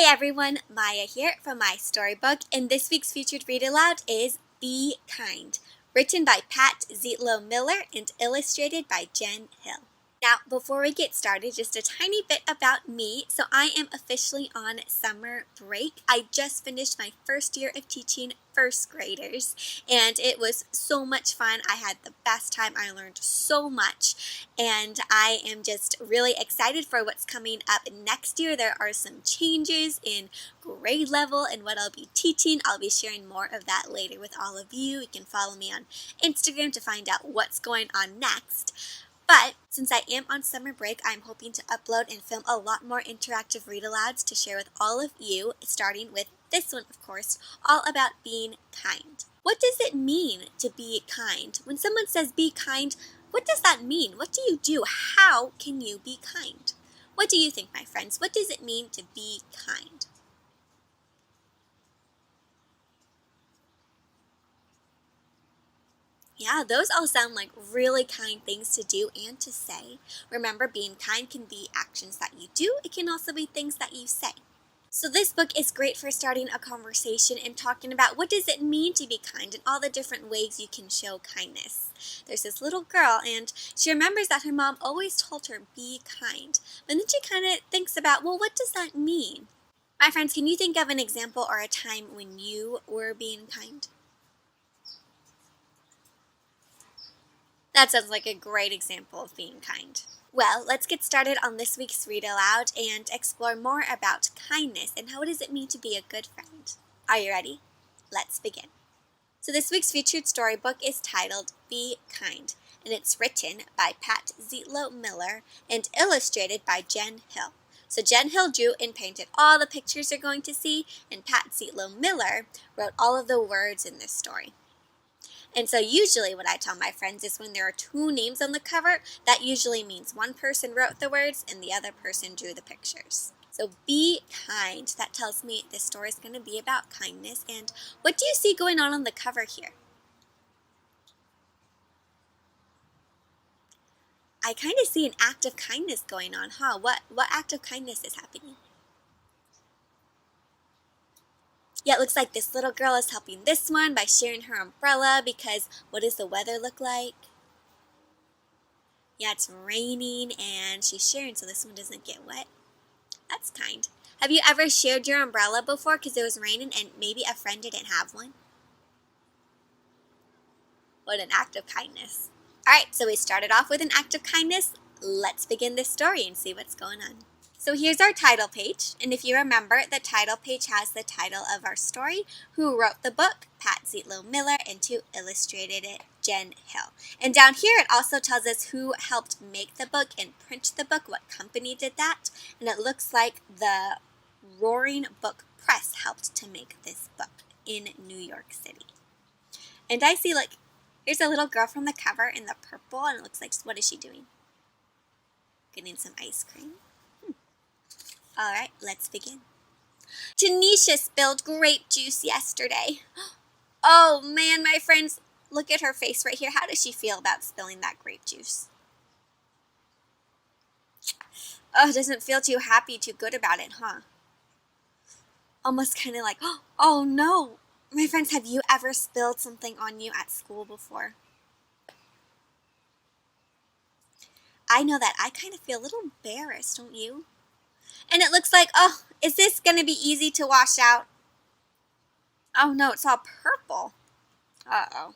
everyone, Maya here from MaiStoryBook, and this week's featured read aloud is Be Kind, written by Pat Zietlow Miller and illustrated by Jen Hill. Now, before we get started, just a tiny bit about me. So I am officially on summer break. I just finished my first year of teaching first graders, and it was so much fun. I had the best time. I learned so much, and I am just really excited for what's coming up next year. There are some changes in grade level and what I'll be teaching. I'll be sharing more of that later with all of you. You can follow me on Instagram to find out what's going on next. But since I am on summer break, I'm hoping to upload and film a lot more interactive read-alouds to share with all of you, starting with this one, of course, all about being kind. What does it mean to be kind? When someone says be kind, what does that mean? What do you do? How can you be kind? What do you think, my friends? What does it mean to be kind? Yeah, those all sound like really kind things to do and to say. Remember, being kind can be actions that you do. It can also be things that you say. So this book is great for starting a conversation and talking about what does it mean to be kind and all the different ways you can show kindness. There's this little girl, and she remembers that her mom always told her, be kind. But then she kind of thinks about, well, what does that mean? My friends, can you think of an example or a time when you were being kind? That sounds like a great example of being kind. Well, let's get started on this week's read aloud and explore more about kindness and how does it mean to be a good friend. Are you ready? Let's begin. So this week's featured storybook is titled Be Kind, and it's written by Pat Zietlow Miller and illustrated by Jen Hill. So Jen Hill drew and painted all the pictures you're going to see, and Pat Zietlow Miller wrote all of the words in this story. And so usually what I tell my friends is when there are two names on the cover, that usually means one person wrote the words and the other person drew the pictures. So be kind. That tells me this story is going to be about kindness. And what do you see going on the cover here? I kind of see an act of kindness going on, huh? What act of kindness is happening? Yeah, it looks like this little girl is helping this one by sharing her umbrella because what does the weather look like? Yeah, it's raining and she's sharing so this one doesn't get wet. That's kind. Have you ever shared your umbrella before because it was raining and maybe a friend didn't have one? What an act of kindness. Alright, so we started off with an act of kindness. Let's begin this story and see what's going on. So here's our title page, and if you remember, the title page has the title of our story, who wrote the book, Pat Zietlow Miller, and who illustrated it, Jen Hill. And down here it also tells us who helped make the book and print the book, what company did that, and it looks like the Roaring Book Press helped to make this book in New York City. And I see, like, here's a little girl from the cover in the purple, and it looks like, what is she doing? Getting some ice cream. Alright, let's begin. Tanisha spilled grape juice yesterday. Oh man, my friends, look at her face right here. How does she feel about spilling that grape juice? Oh, doesn't feel too happy, too good about it, huh? Almost kind of like, oh no. My friends, have you ever spilled something on you at school before? I know that I kind of feel a little embarrassed, don't you? And it looks like, oh, is this going to be easy to wash out? Oh no, it's all purple. Uh-oh.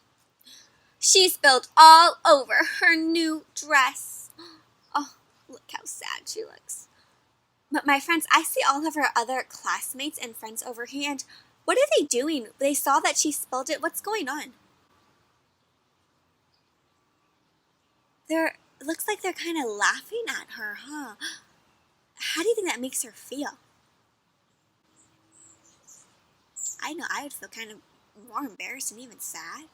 She spilled all over her new dress. Oh, look how sad she looks. But my friends, I see all of her other classmates and friends over here, and what are they doing? They saw that she spilled it. What's going on? It looks like they're kind of laughing at her, huh? How do you think that makes her feel? I know I would feel kind of more embarrassed and even sad.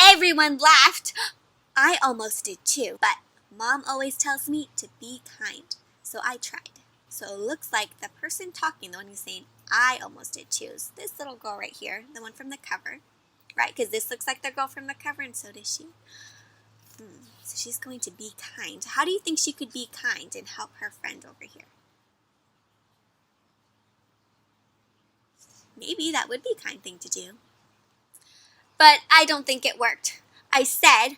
Everyone laughed. I almost did too, but Mom always tells me to be kind, so I tried. So it looks like the person talking, the one who's saying I almost did too, is this little girl right here, the one from the cover, right? Because this looks like the girl from the cover, and so does she. So she's going to be kind. How do you think she could be kind and help her friend over here? Maybe that would be a kind thing to do. But I don't think it worked. I said,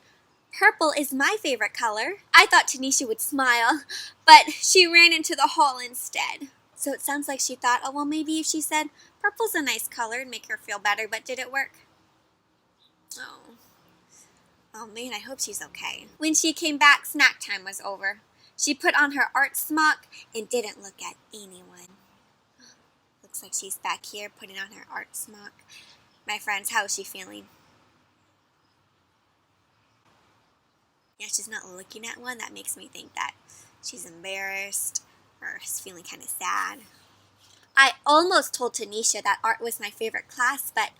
purple is my favorite color. I thought Tanisha would smile, but she ran into the hall instead. So it sounds like she thought, oh, well, maybe if she said purple's a nice color it'd make her feel better, but did it work? Oh. Oh man, I hope she's okay. When she came back, snack time was over. She put on her art smock and didn't look at anyone. Looks like she's back here putting on her art smock. My friends, how is she feeling? Yeah, she's not looking at one. That makes me think that she's embarrassed or is feeling kind of sad. I almost told Tanisha that art was my favorite class, but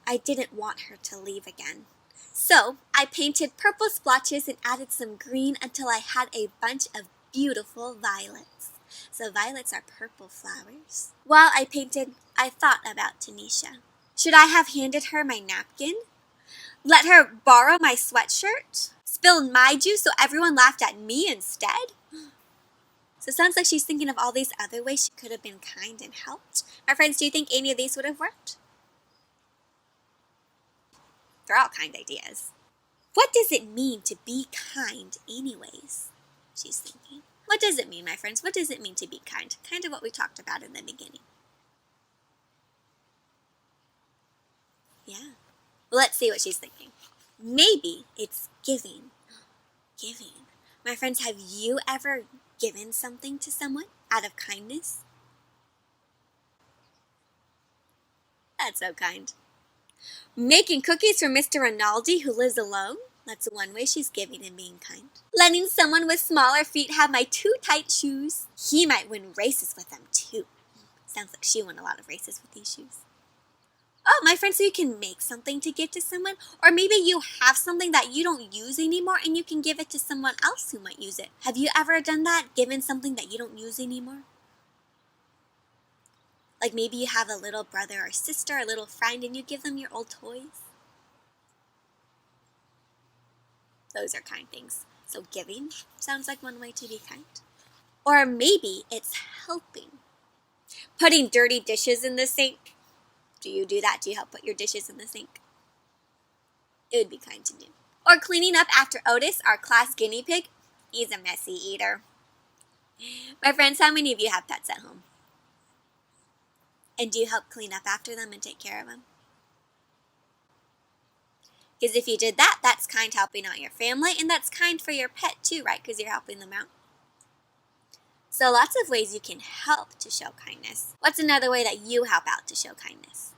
I didn't want her to leave again. So I painted purple splotches and added some green until I had a bunch of beautiful violets. So violets are purple flowers. While I painted, I thought about Tanisha. Should I have handed her my napkin? Let her borrow my sweatshirt? Spill my juice so everyone laughed at me instead? So it sounds like she's thinking of all these other ways she could have been kind and helped. My friends, do you think any of these would have worked? They're all kind ideas. What does it mean to be kind anyways? She's thinking. What does it mean, my friends? What does it mean to be kind? Kind of what we talked about in the beginning. Yeah. Well, let's see what she's thinking. Maybe it's giving. Giving. My friends, have you ever given something to someone out of kindness? That's so kind. Making cookies for Mr. Rinaldi, who lives alone. That's one way she's giving and being kind. Letting someone with smaller feet have my too tight shoes. He might win races with them too. Sounds like she won a lot of races with these shoes. Oh, my friend, so you can make something to give to someone, or maybe you have something that you don't use anymore and you can give it to someone else who might use it. Have you ever done that, given something that you don't use anymore? Like maybe you have a little brother or sister, a little friend, and you give them your old toys. Those are kind things. So giving sounds like one way to be kind. Or maybe it's helping. Putting dirty dishes in the sink. Do you do that? Do you help put your dishes in the sink? It would be kind to do. Or cleaning up after Otis, our class guinea pig. He's a messy eater. My friends, how many of you have pets at home? And do you help clean up after them and take care of them? Because if you did that, that's kind helping out your family, and that's kind for your pet too, right? Because you're helping them out. So lots of ways you can help to show kindness. What's another way that you help out to show kindness?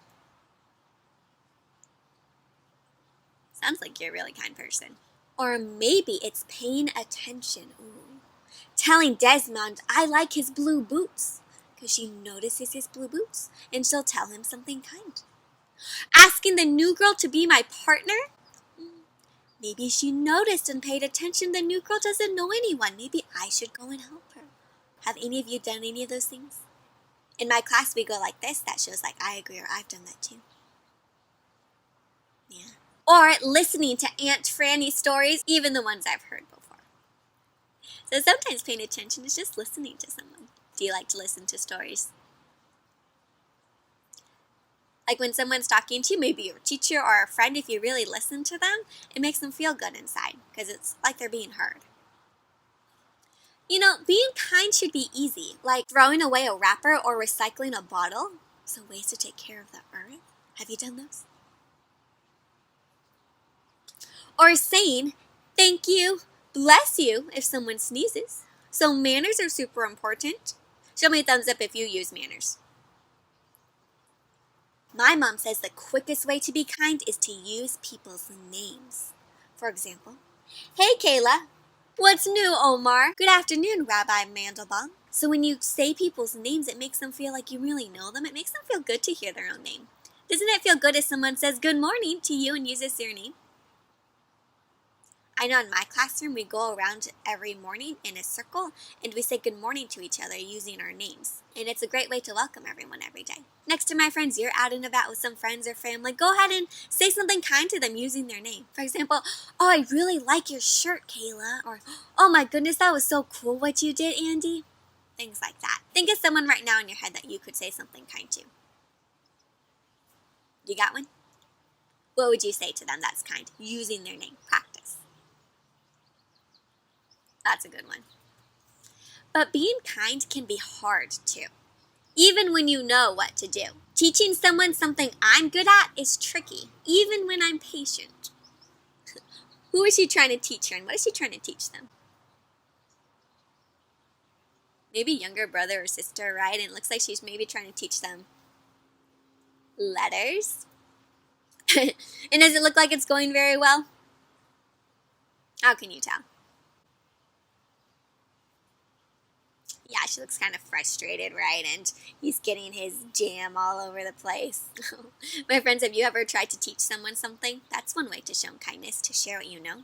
Sounds like you're a really kind person. Or maybe it's paying attention. Ooh. Telling Desmond, I like his blue boots. Because she notices his blue boots, and she'll tell him something kind. Asking the new girl to be my partner? Maybe she noticed and paid attention the new girl doesn't know anyone. Maybe I should go and help her. Have any of you done any of those things? In my class, we go like this. That shows like I agree or I've done that too. Yeah. Or listening to Aunt Franny's stories, even the ones I've heard before. So sometimes paying attention is just listening to someone. Do you like to listen to stories? Like when someone's talking to you, maybe your teacher or a friend, if you really listen to them, it makes them feel good inside because it's like they're being heard. You know, being kind should be easy, like throwing away a wrapper or recycling a bottle. So ways to take care of the earth. Have you done those? Or saying, thank you, bless you, if someone sneezes. So manners are super important. Show me a thumbs up if you use manners. My mom says the quickest way to be kind is to use people's names. For example, hey Kayla. What's new, Omar? Good afternoon, Rabbi Mandelbaum. So when you say people's names, it makes them feel like you really know them. It makes them feel good to hear their own name. Doesn't it feel good if someone says good morning to you and uses their name? I know in my classroom, we go around every morning in a circle and we say good morning to each other using our names. And it's a great way to welcome everyone every day. Next to my friends, you're out and about with some friends or family. Go ahead and say something kind to them using their name. For example, oh, I really like your shirt, Kayla. Or, oh my goodness, that was so cool what you did, Andy. Things like that. Think of someone right now in your head that you could say something kind to. You got one? What would you say to them that's kind? Using their name. Practice. That's a good one. But being kind can be hard too, even when you know what to do. Teaching someone something I'm good at is tricky, even when I'm patient. Who is she trying to teach her, and what is she trying to teach them? Maybe younger brother or sister, right? And it looks like she's maybe trying to teach them letters. And does it look like it's going very well? How can you tell? Yeah, she looks kind of frustrated, right? And he's getting his jam all over the place. My friends, have you ever tried to teach someone something? That's one way to show kindness, to share what you know.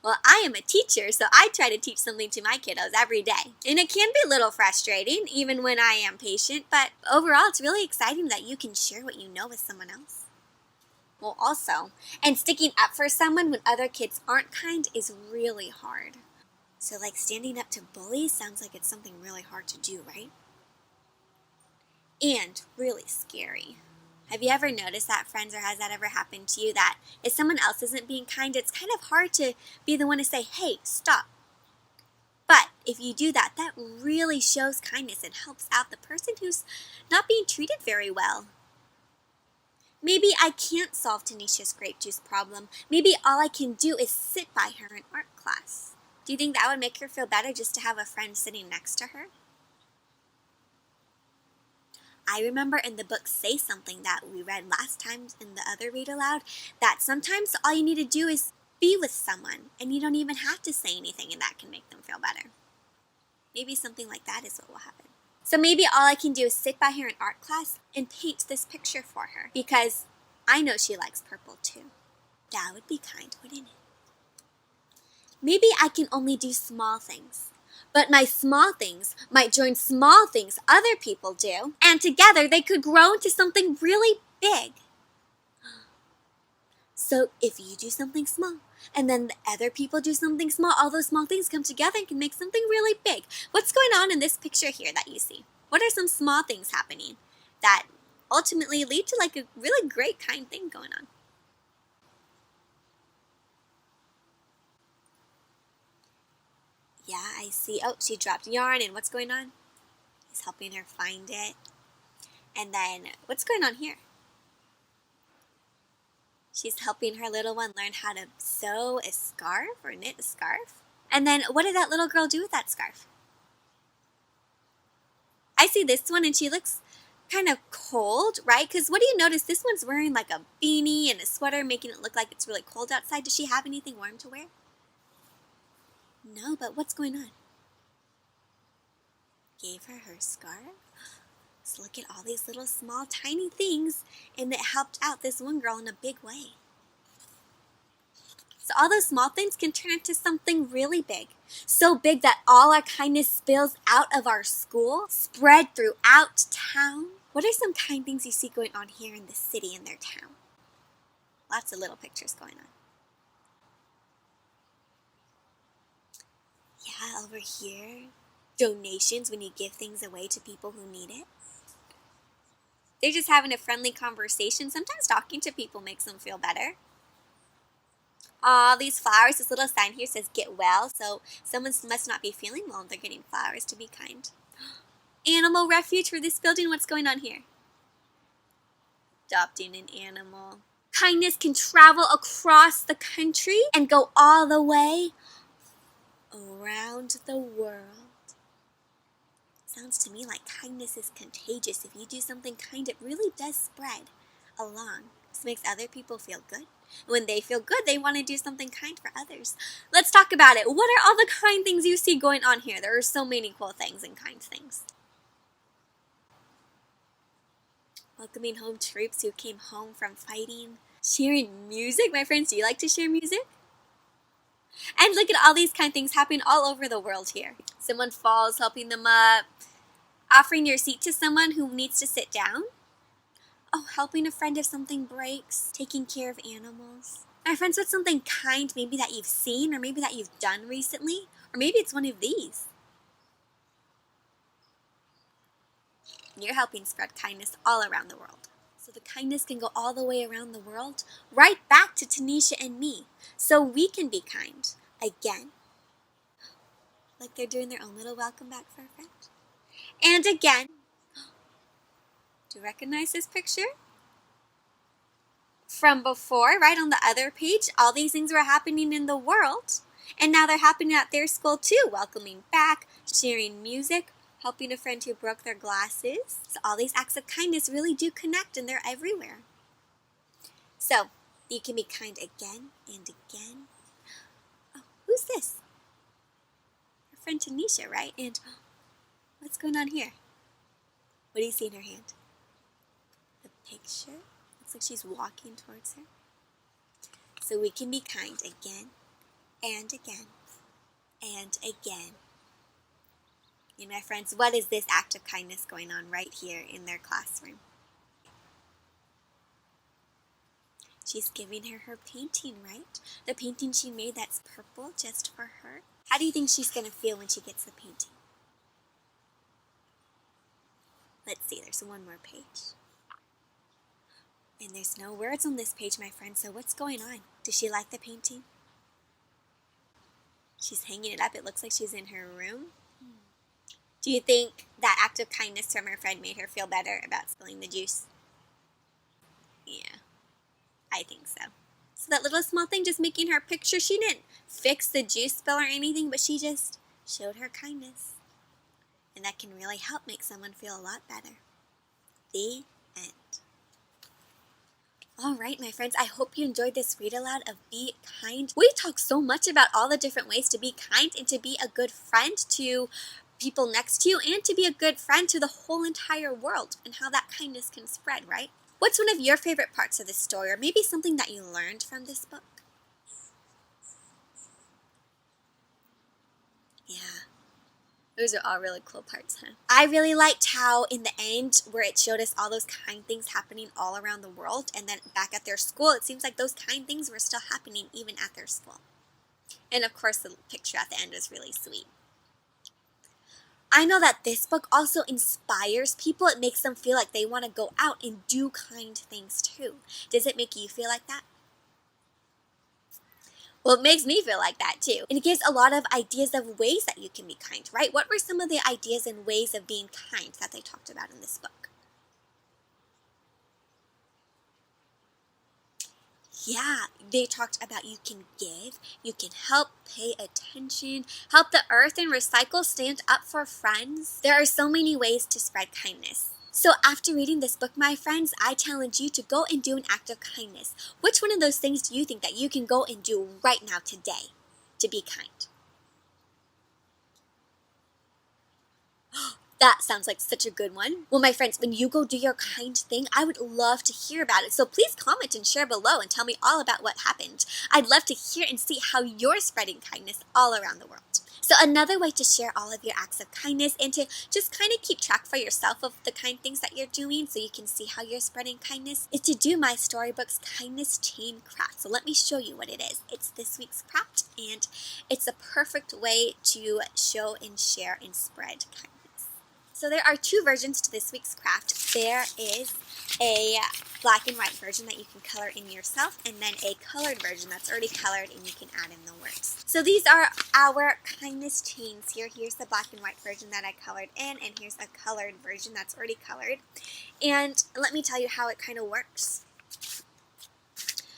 Well, I am a teacher, so I try to teach something to my kiddos every day. And it can be a little frustrating, even when I am patient, but overall, it's really exciting that you can share what you know with someone else. Well, also, and sticking up for someone when other kids aren't kind is really hard. So, like, standing up to bullies sounds like it's something really hard to do, right? And really scary. Have you ever noticed that, friends, or has that ever happened to you, that if someone else isn't being kind, it's kind of hard to be the one to say, hey, stop. But if you do that, that really shows kindness and helps out the person who's not being treated very well. Maybe I can't solve Tanisha's grape juice problem. Maybe all I can do is sit by her in art class. Do you think that would make her feel better, just to have a friend sitting next to her? I remember in the book Say Something that we read last time in the other read aloud, that sometimes all you need to do is be with someone and you don't even have to say anything, and that can make them feel better. Maybe something like that is what will happen. So maybe all I can do is sit by her in art class and paint this picture for her, because I know she likes purple too. That would be kind, wouldn't it? Maybe I can only do small things, but my small things might join small things other people do, and together they could grow into something really big. So if you do something small, and then the other people do something small, all those small things come together and can make something really big. What's going on in this picture here that you see? What are some small things happening that ultimately lead to like a really great kind thing going on? Yeah, I see. Oh, she dropped yarn, and what's going on? He's helping her find it. And then, what's going on here? She's helping her little one learn how to sew a scarf or knit a scarf. And then, what did that little girl do with that scarf? I see this one, and she looks kind of cold, right? Because what do you notice? This one's wearing like a beanie and a sweater, making it look like it's really cold outside. Does she have anything warm to wear? No, but what's going on? Gave her her scarf? So look at all these little small tiny things, and it helped out this one girl in a big way. So all those small things can turn into something really big. So big that all our kindness spills out of our school, spread throughout town. What are some kind things you see going on here in the city, in their town? Lots of little pictures going on. Yeah, over here, donations, when you give things away to people who need it. They're just having a friendly conversation. Sometimes talking to people makes them feel better. Aw, these flowers, this little sign here says get well, so someone must not be feeling well and they're getting flowers to be kind. Animal refuge for this building, what's going on here? Adopting an animal. Kindness can travel across the country and go all the way around the world. Sounds to me like kindness is contagious. If you do something kind, it really does spread along. This makes other people feel good. When they feel good, they want to do something kind for others. Let's talk about it. What are all the kind things you see going on here? There are so many cool things and kind things. Welcoming home troops who came home from fighting. Sharing music. My friends, do you like to share music? And look at all these kind things happening all over the world here. Someone falls, helping them up. Offering your seat to someone who needs to sit down. Oh, helping a friend if something breaks. Taking care of animals. My friends, what's something kind maybe that you've seen, or maybe that you've done recently? Or maybe it's one of these. You're helping spread kindness all around the world. So the kindness can go all the way around the world, right back to Tanisha and me, so we can be kind again. Like they're doing their own little welcome back for a friend. And again. Do you recognize this picture? From before, right on the other page, all these things were happening in the world. And now they're happening at their school too. Welcoming back, sharing music, helping a friend who broke their glasses. So all these acts of kindness really do connect and they're everywhere. So you can be kind again and again. Oh, who's this? Your friend Tanisha, right? And what's going on here? What do you see in her hand? The picture? Looks like she's walking towards her. So we can be kind again and again and again. And my friends, what is this act of kindness going on right here in their classroom? She's giving her painting, right? The painting she made that's purple just for her. How do you think she's going to feel when she gets the painting? Let's see, there's one more page. And there's no words on this page, my friend, so what's going on? Does she like the painting? She's hanging it up. It looks like she's in her room. Do you think that act of kindness from her friend made her feel better about spilling the juice? Yeah, I think so. So that little small thing, just making her picture, she didn't fix the juice spill or anything, but she just showed her kindness. And that can really help make someone feel a lot better. The end. All right, my friends, I hope you enjoyed this read aloud of Be Kind. We talk so much about all the different ways to be kind and to be a good friend to people next to you and to be a good friend to the whole entire world and how that kindness can spread, right? What's one of your favorite parts of this story, or maybe something that you learned from this book? Yeah. Those are all really cool parts, huh? I really liked how in the end where it showed us all those kind things happening all around the world, and then back at their school, it seems like those kind things were still happening even at their school. And of course the picture at the end was really sweet. I know that this book also inspires people. It makes them feel like they want to go out and do kind things too. Does it make you feel like that? Well, it makes me feel like that too. And it gives a lot of ideas of ways that you can be kind, right? What were some of the ideas and ways of being kind that they talked about in this book? Yeah, they talked about you can give, you can help, pay attention, help the earth and recycle, stand up for friends. There are so many ways to spread kindness. So after reading this book, my friends, I challenge you to go and do an act of kindness. Which one of those things do you think that you can go and do right now today to be kind? That sounds like such a good one. Well, my friends, when you go do your kind thing, I would love to hear about it. So please comment and share below and tell me all about what happened. I'd love to hear and see how you're spreading kindness all around the world. So another way to share all of your acts of kindness and to just kind of keep track for yourself of the kind things that you're doing so you can see how you're spreading kindness is to do my storybook's kindness chain craft. So let me show you what it is. It's this week's craft, and it's a perfect way to show and share and spread kindness. So there are two versions to this week's craft. There is a black and white version that you can color in yourself, and then a colored version that's already colored and you can add in the words. So these are our kindness chains here. Here's the black and white version that I colored in, and here's a colored version that's already colored. And let me tell you how it kind of works.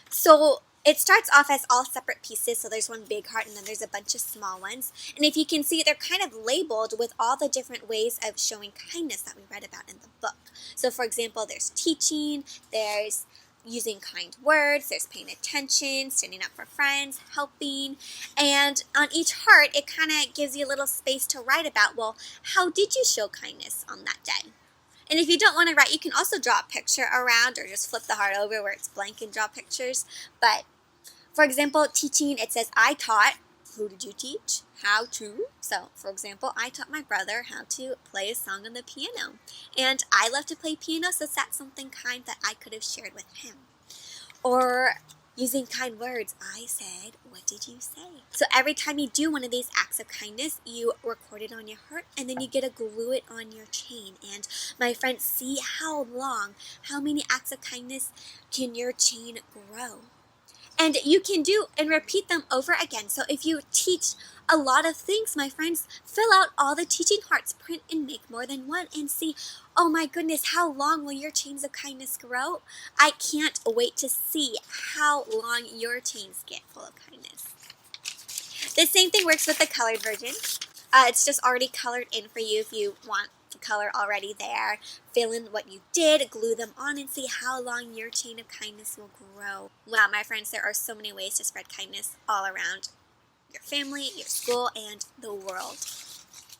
So it starts off as all separate pieces, so there's one big heart and then there's a bunch of small ones. And if you can see, they're kind of labeled with all the different ways of showing kindness that we read about in the book. So for example, there's teaching, there's using kind words, there's paying attention, standing up for friends, helping. And on each heart, it kind of gives you a little space to write about, well, how did you show kindness on that day? And if you don't want to write, you can also draw a picture around or just flip the heart over where it's blank and draw pictures. But for example, teaching, it says, I taught. Who did you teach? How to. So, for example, I taught my brother how to play a song on the piano. And I love to play piano, so that's something kind that I could have shared with him. Or using kind words. I said, what did you say? So every time you do one of these acts of kindness, you record it on your heart, and then you get to glue it on your chain. And my friends, see how many acts of kindness can your chain grow. And you can do and repeat them over again. So if you teach a lot of things, my friends, fill out all the teaching hearts, print and make more than one, and see, oh my goodness, how long will your chains of kindness grow? I can't wait to see how long your chains get full of kindness. The same thing works with the colored version. It's just already colored in for you if you want the color already there. Fill in what you did, glue them on, and see how long your chain of kindness will grow. Wow, my friends, there are so many ways to spread kindness all around your family, your school, and the world.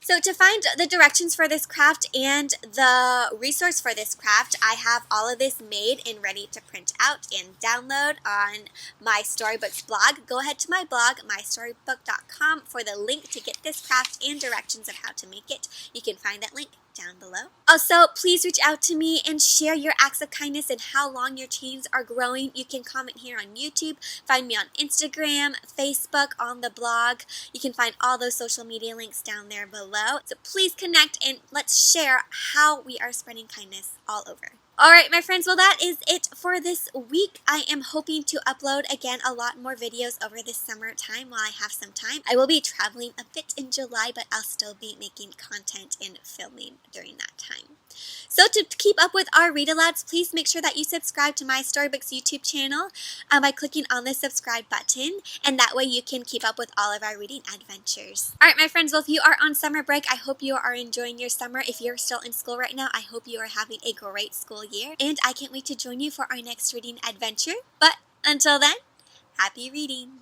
So to find the directions for this craft and the resource for this craft, I have all of this made and ready to print out and download on my storybooks blog. Go ahead to my blog, MaiStoryBook.com, for the link to get this craft and directions of how to make it. You can find that link down below. Also, please reach out to me and share your acts of kindness and how long your chains are growing. You can comment here on YouTube, find me on Instagram, Facebook, on the blog. You can find all those social media links down there below. So please connect and let's share how we are spreading kindness all over. All right, my friends, well, that is it for this week. I am hoping to upload, again, a lot more videos over this summertime while I have some time. I will be traveling a bit in July, but I'll still be making content and filming during that time. So to keep up with our read-alouds, please make sure that you subscribe to my Storybooks YouTube channel by clicking on the subscribe button, and that way you can keep up with all of our reading adventures. All right, my friends, well, if you are on summer break, I hope you are enjoying your summer. If you're still in school right now, I hope you are having a great school year, and I can't wait to join you for our next reading adventure. But until then, happy reading!